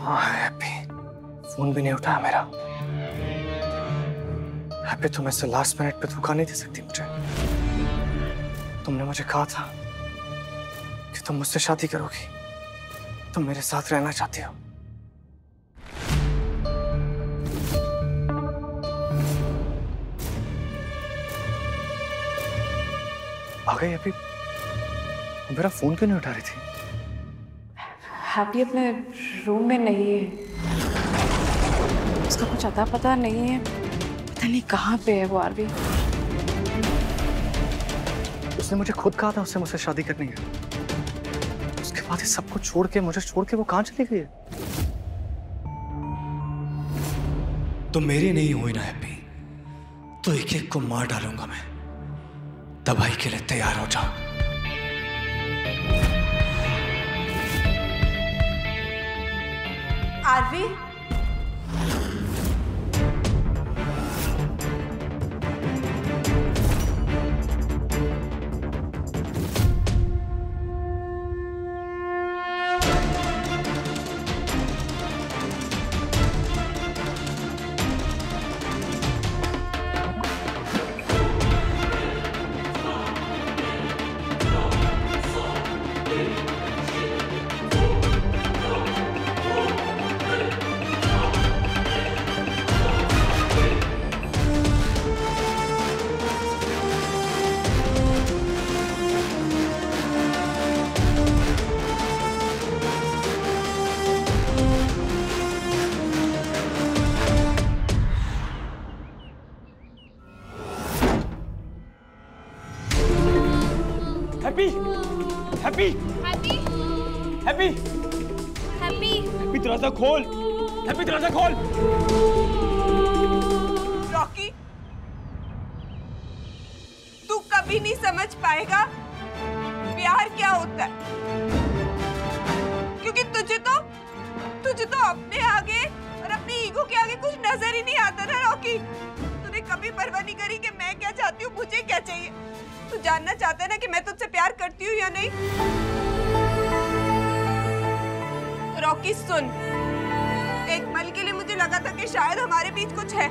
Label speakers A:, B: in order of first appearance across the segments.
A: हाँ happy, phone भी नहीं उठाया मेरा। हैप्पी तुम ऐसे लास्ट मिनट पे धोखा नहीं दे सकती मुझे। तुमने मुझे कहा था कि तुम मुझसे शादी करोगी, तुम मेरे साथ रहना चाहती हो। आ गई हैप्पी, मेरा फोन क्यों नहीं उठा रही थी?
B: हैप्पी अपने रूम में नहीं है, उसका कुछ अता पता नहीं है, पता नहीं कहाँ पे है वो आरवी।
A: उसने मुझे खुद कहा था उससे मुझसे शादी करनी है। उसके बाद ये सब कुछ छोड़ के, मुझे छोड़ के वो कहाँ चली गई है?
C: तो मेरी नहीं हुई ना हैप्पी, तो एक एक को मार डालूंगा मैं। तबाही के लिए तैयार हो जाओ।
B: Aarvi,
D: happy happy
E: happy
D: happy
E: happy
D: happy दरवाजा खोल, हैप्पी दरवाजा खोल।
F: रॉकी, तू कभी नहीं समझ पाएगा प्यार क्या होता है, क्योंकि तुझे तो अपने आगे और अपनी ईगो के आगे कुछ नजर ही नहीं आता ना रॉकी। तूने कभी परवाह नहीं करी कि मैं क्या चाहती हूँ, मुझे क्या चाहिए। तू जानना चाहता है ना कि मैं तुझसे प्यार करती हूँ या नहीं। रॉकी सुन, एक पल के लिए मुझे लगा था कि शायद हमारे बीच कुछ है,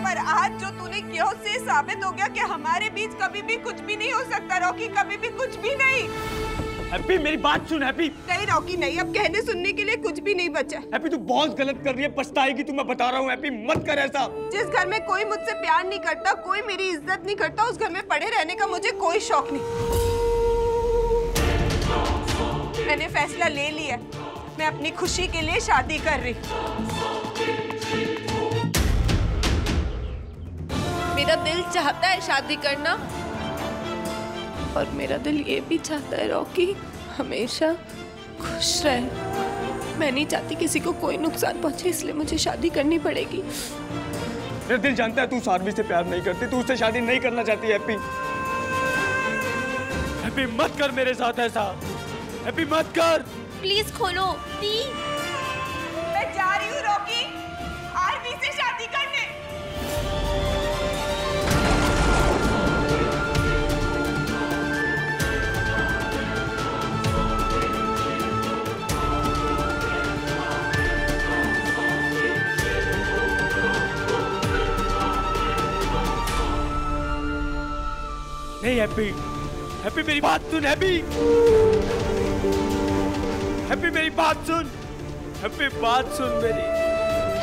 F: पर आज जो तूने किया उससे साबित हो गया कि हमारे बीच कभी भी कुछ भी नहीं हो सकता। रॉकी, कभी भी कुछ भी नहीं।
D: हैप्पी मेरी बात सुन हैप्पी।
F: नहीं रॉकी नहीं, अब कहने सुनने के लिए कुछ भी नहीं बचा।
D: हैप्पी तू बहुत गलत कर रही है, पछताएगी तू, मैं बता रहा हूँ। हैप्पी मत कर ऐसा।
F: जिस घर में कोई मुझसे प्यार नहीं करता, कोई मेरी इज्जत नहीं करता, उस घर में पड़े रहने का मुझे कोई शौक नहीं। मैंने फैसला ले लिया, मैं अपनी खुशी के लिए शादी कर रही।
E: मेरा दिल चाहता है शादी करना,
B: और मेरा दिल ये भी चाहता है रॉकी हमेशा खुश रहे। मैं नहीं चाहती किसी को कोई नुकसान पहुंचे, इसलिए मुझे शादी करनी पड़ेगी।
D: मेरा दिल जानता है तू सारवी से प्यार नहीं करती, तू उससे शादी नहीं करना चाहती। हैप्पी हैप्पी मत कर मेरे साथ ऐसा, हैप्पी मत कर।
E: प्लीज खोलो प्लीज।
F: मैं जा रही हूँ रॉकी, आरवी से शादी करने।
D: नहीं हैप्पी, हैप्पी मेरी बात सुन। हैप्पी हैप्पी मेरी बात सुन, हैप्पी बात सुन मेरी।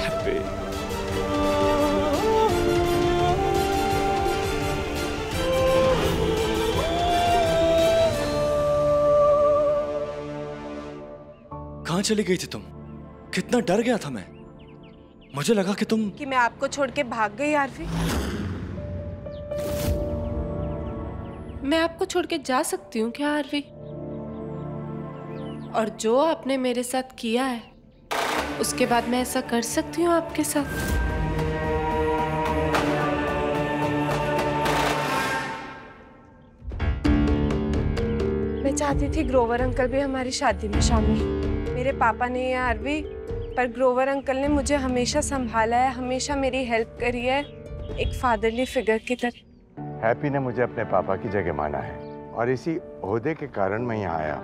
D: हैप्पी
C: कहाँ चली गई थी तुम? कितना डर गया था मैं। मुझे लगा कि तुम
F: मैं आपको छोड़ के भाग गई आरवी।
B: मैं आपको छोड़ के जा सकती हूँ क्या आरवी? और जो आपने मेरे साथ किया है उसके बाद मैं ऐसा कर सकती हूँ आपके साथ? मैं चाहती थी ग्रोवर अंकल भी हमारी शादी में शामिल। मेरे पापा ने या आरवी, पर ग्रोवर अंकल ने मुझे हमेशा संभाला है, हमेशा मेरी हेल्प करी है, एक फादरली फिगर की तरह।
G: हैप्पी ने मुझे अपने पापा की जगह माना है और इसी ओहदे के कारण मैं यहाँ आया।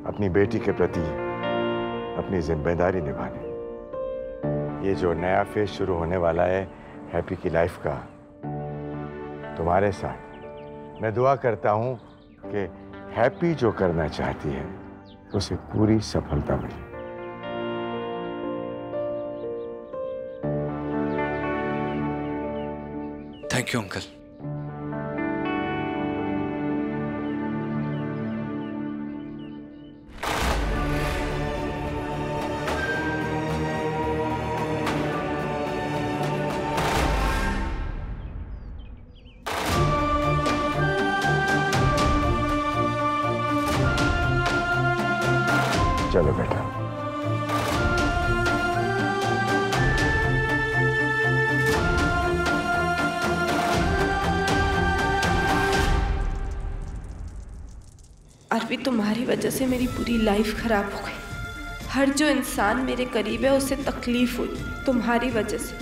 G: अपनी बेटी के प्रति अपनी जिम्मेदारी निभाने। ये जो नया फेज शुरू होने वाला है हैप्पी की लाइफ का, तुम्हारे साथ मैं दुआ करता हूं कि हैप्पी जो करना चाहती है उसे पूरी सफलता मिले।
C: Thank you uncle.
G: चलो बेटा।
B: आरवी, तुम्हारी वजह से मेरी पूरी लाइफ खराब हो गई। हर जो इंसान मेरे करीब है उसे तकलीफ हुई तुम्हारी वजह से।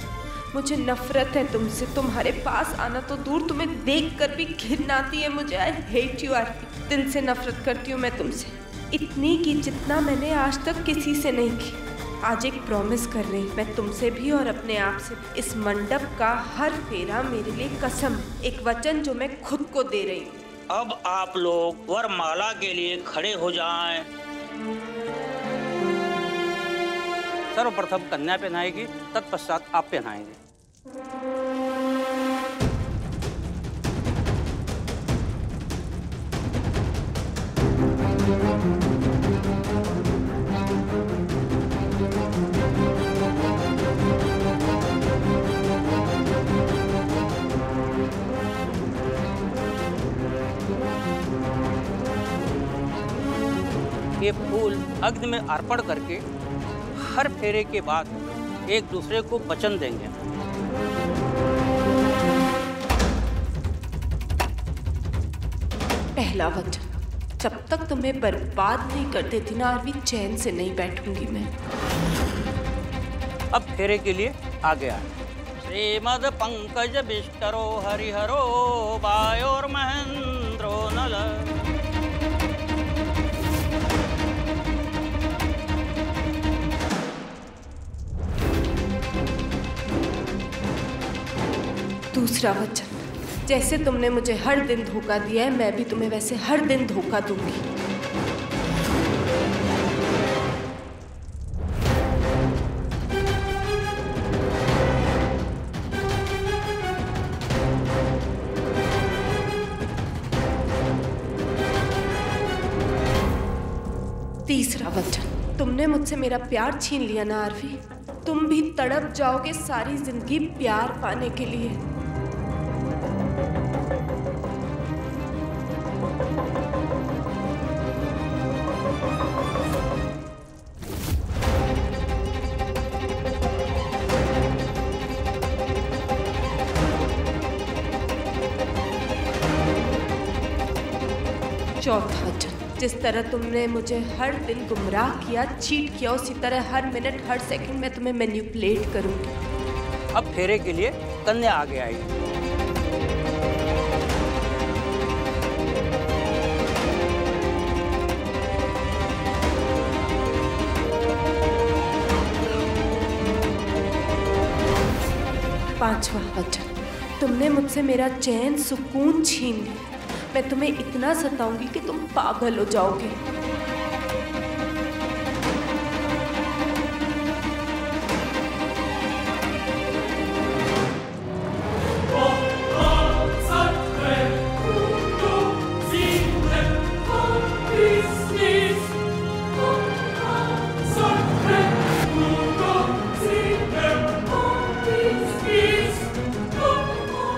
B: मुझे नफरत है तुमसे। तुम्हारे पास आना तो दूर, तुम्हें देखकर भी घिन आती है मुझे। I hate you Aarvi. दिल से नफरत करती हूँ मैं तुमसे, इतनी की जितना मैंने आज तक किसी से नहीं की। आज एक प्रॉमिस कर रही मैं तुमसे भी और अपने आप से भी। इस मंडप का हर फेरा मेरे लिए कसम, एक वचन जो मैं खुद को दे रही हूँ।
H: अब आप लोग वरमाला के लिए खड़े हो जाएं। सर्वप्रथम कन्या पहनाएगी, तत्पश्चात आप पहनाएंगे। ये फूल अग्नि में अर्पण करके हर फेरे के बाद एक दूसरे को वचन देंगे।
B: पहला वचन, जब तक तुम्हें बर्बाद नहीं कर देती ना आरवी, चैन से नहीं बैठूंगी मैं।
H: अब फेरे के लिए आगे आए। श्रीमद पंकज बिष्टरो हरिहरो वायोर महेंद्रो नल।
B: दूसरा वचन, जैसे तुमने मुझे हर दिन धोखा दिया है, मैं भी तुम्हें वैसे हर दिन धोखा दूंगी। तीसरा वचन, तुमने मुझसे मेरा प्यार छीन लिया ना आरवी, तुम भी तड़प जाओगे सारी जिंदगी प्यार पाने के लिए। चौथा वचन, जिस तरह तुमने मुझे हर दिन गुमराह किया, चीट किया, उसी तरह हर मिनट हर सेकंड में तुम्हें मैनिपुलेट करूंगी।
H: अब फेरे के लिए कन्या आगे आएगी।
B: पांचवा वचन, तुमने मुझसे मेरा चैन सुकून छीन लिया। मैं तुम्हें इतना सताऊंगी कि तुम पागल हो जाओगे।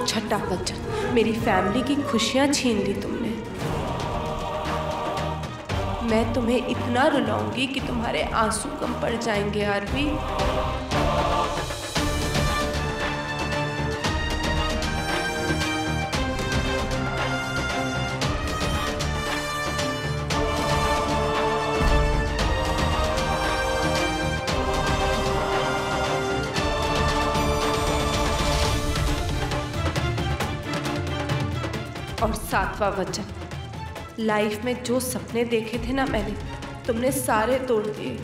B: छठा वचन, मेरी फैमिली की खुशियां छीन ली तुमने। मैं तुम्हें इतना रुलाऊंगी कि तुम्हारे आंसू कम पड़ जाएंगे आरवी। और सातवां वचन, लाइफ में जो सपने देखे थे ना मैंने, तुमने सारे तोड़ दिए।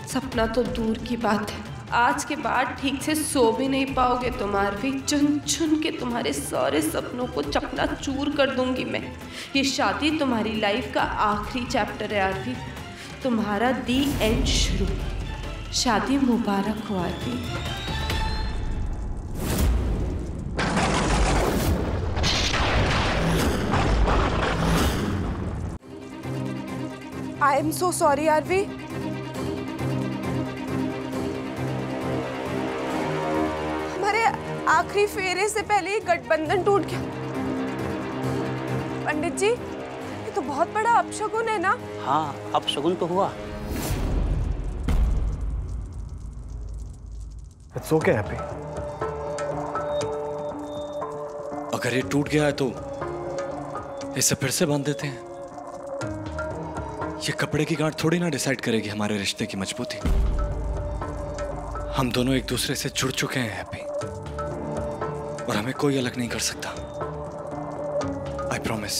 B: सपना तो दूर की बात है, आज के बाद ठीक से सो भी नहीं पाओगे तुम आरवी। चुन चुन के तुम्हारे सारे सपनों को चकनाचूर कर दूंगी मैं। ये शादी तुम्हारी लाइफ का आखिरी चैप्टर है आरवी, तुम्हारा दी एंड शुरू। शादी मुबारक हो Aarvi.
F: I am so sorry Aarvi. हमारे आखिरी फेरे से पहले ही गठबंधन टूट गया। पंडित जी, ये तो बहुत बड़ा अपशगुन है ना?
H: हाँ, अपशगुन तो हुआ।
A: It's okay, happy.
C: अगर ये टूट गया है तो इसे फिर से बांध देते हैं। ये कपड़े की गांठ थोड़ी ना डिसाइड करेगी हमारे रिश्ते की मजबूती। हम दोनों एक दूसरे से जुड़ चुके हैं हैप्पी, और हमें कोई अलग नहीं कर सकता। I promise.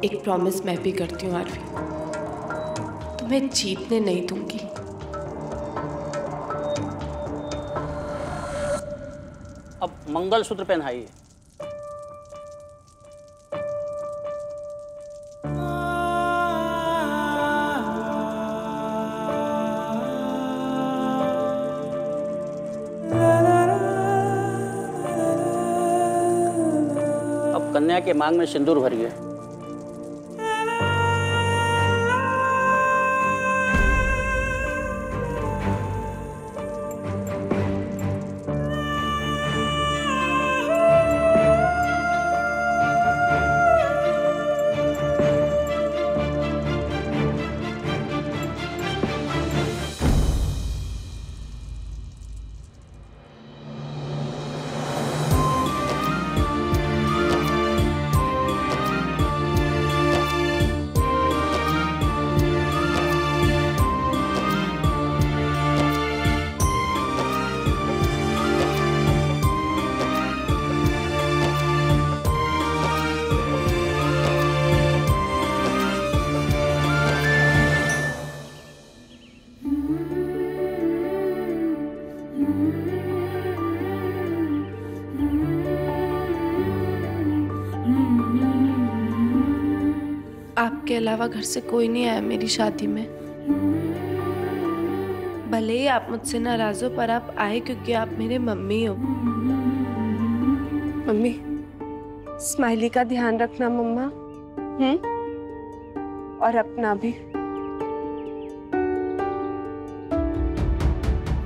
B: एक प्रॉमिस मैं भी करती हूँ आरवी, तुम्हें जीतने नहीं दूंगी।
H: अब मंगलसूत्र पहनाइए। अब कन्या के मांग में सिंदूर भरिए।
B: आपके अलावा घर से कोई नहीं आया मेरी शादी में। भले ही आप मुझसे नाराज हो, पर आप आए क्योंकि आप मेरे मम्मी हो। मम्मी, स्माइली का ध्यान रखना मम्मा। और अपना भी।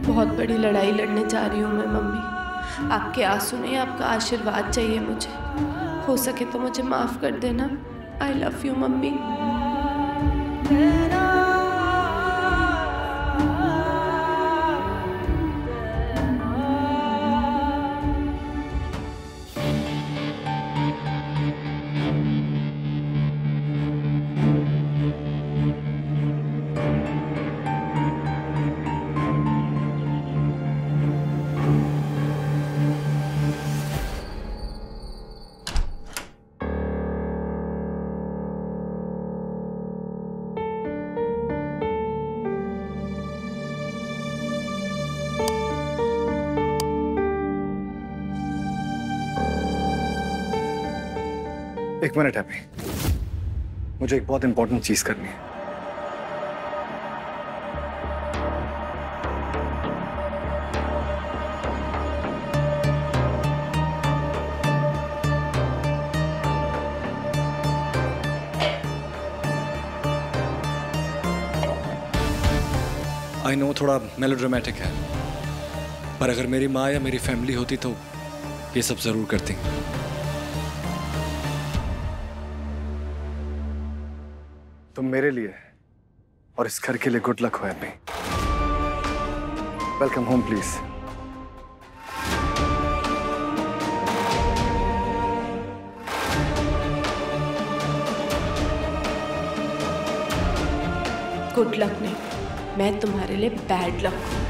B: बहुत बड़ी लड़ाई लड़ने जा रही हूँ मैं मम्मी। आपके आंसू नहीं, आपका आशीर्वाद चाहिए मुझे। हो सके तो मुझे माफ कर देना। I love you mummy.
A: एक मिनट हैप्पी, मुझे एक बहुत इंपॉर्टेंट चीज करनी है।
C: आई नो थोड़ा मेलोड्रामेटिक है, पर अगर मेरी माँ या मेरी फैमिली होती तो ये सब जरूर करती।
A: तुम मेरे लिए और इस घर के लिए गुड लक हो happy. Welcome home please.
B: Good luck नहीं, मैं तुम्हारे लिए बैड लक हूँ।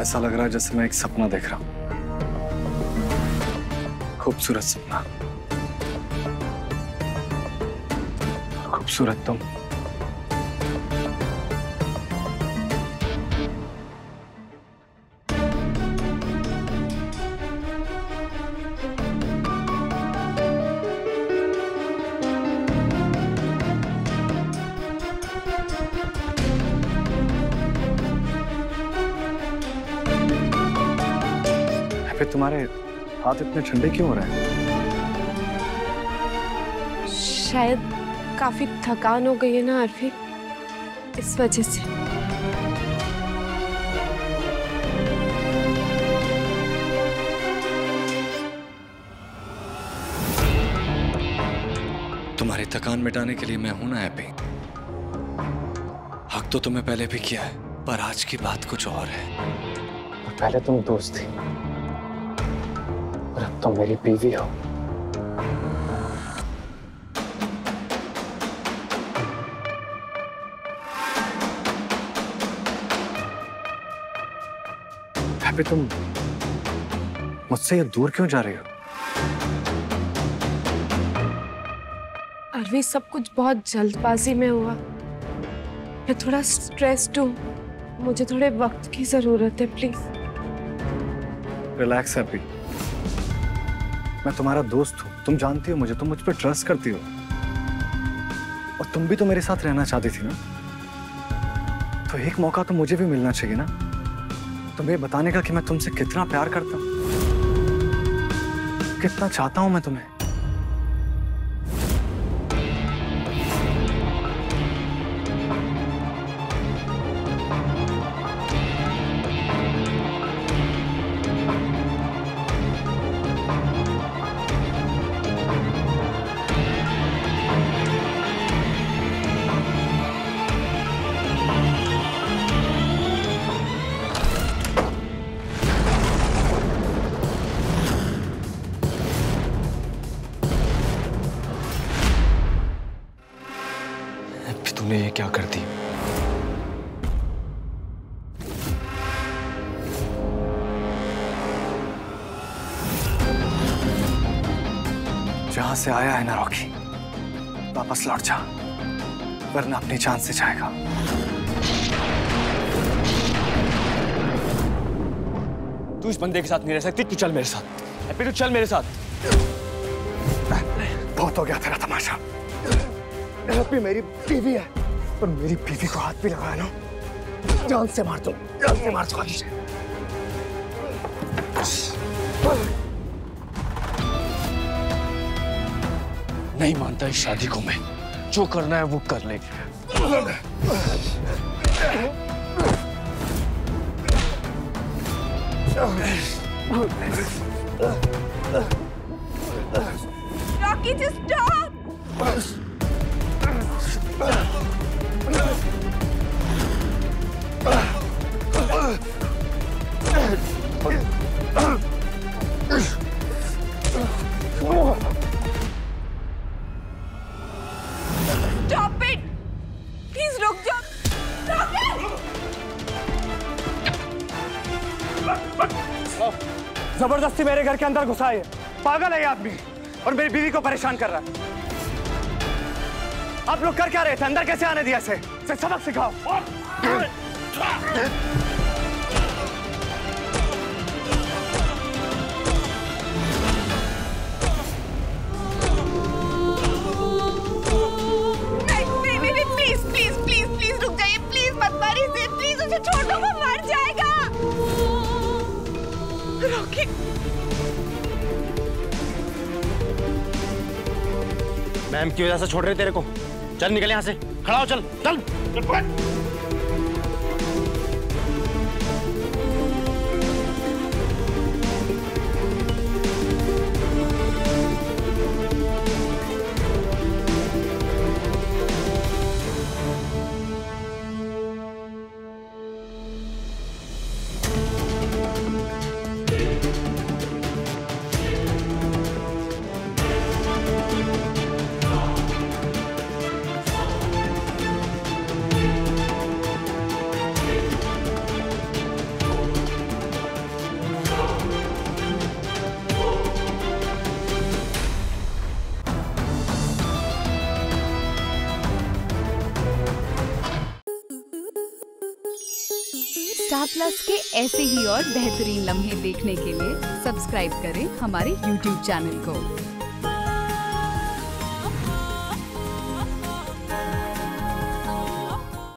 A: ऐसा लग रहा है जैसे मैं एक सपना देख रहा हूं। खूबसूरत सपना। खूबसूरत तुम। फिर तुम्हारे हाथ इतने ठंडे क्यों हो रहे हैं?
B: शायद काफी थकान हो गई है ना आरवी, इस वजह से।
C: तुम्हारी थकान मिटाने के लिए मैं हूं ना हैप्पी। हक तो तुम्हें पहले भी किया है, पर आज की बात कुछ और है।
A: पहले तुम दोस्त थी और अब तुम मेरी बीवी हो। हैप्पी, तुम मुझसे ये दूर क्यों जा रही हो?
B: आरवी, सब कुछ बहुत जल्दबाजी में हुआ। मैं थोड़ा स्ट्रेस्ड हूँ, मुझे थोड़े वक्त की जरूरत है, प्लीज।
A: रिलैक्स हैप्पी, मैं तुम्हारा दोस्त हूँ, तुम जानती हो मुझे, तुम मुझ पर ट्रस्ट करती हो और तुम भी तो मेरे साथ रहना चाहती थी ना, तो एक मौका तो मुझे भी मिलना चाहिए ना, तुम्हें ये बताने का कि मैं तुमसे कितना प्यार करता हूँ, कितना चाहता हूं मैं तुम्हें।
C: तुमने ये क्या कर दी?
A: जहां से आया है ना रॉकी, वापस लौट जा, वरना अपनी जान से जाएगा।
D: तू इस बंदे के साथ नहीं रह सकती, तू चल मेरे साथ। हैप्पी, तू चल मेरे साथ।
A: बहुत हो गया तेरा तमाशा। हैप्पी मेरी बीवी है, और मेरी बीवी को हाथ भी लगाया ना, जान से मार दो, जान से मार दो तुझे।
D: नहीं मानता इस शादी को मैं, जो करना है वो कर ले।
F: Rocky, just stop! Stop it! Please रुक जाओ।
A: जबरदस्ती मेरे घर के अंदर घुसा है, पागल है ये आदमी, और मेरी बीवी को परेशान कर रहा है। आप लोग कर क्या रहे थे? अंदर कैसे आने दिया इसे? सबक सिखाओ।
F: प्लीज रुक जाइए, प्लीज मत मारिए इसे, प्लीज उसे छोड़ दो, वो मर जाएगा। रॉकी,
D: मैम की वजह से छोड़ रहे तेरे को। चल निकल यहाँ से, खड़ा हो, चल चल चल।
I: स्टार प्लस के ऐसे ही और बेहतरीन लम्हे देखने के लिए सब्सक्राइब करें हमारे YouTube चैनल को।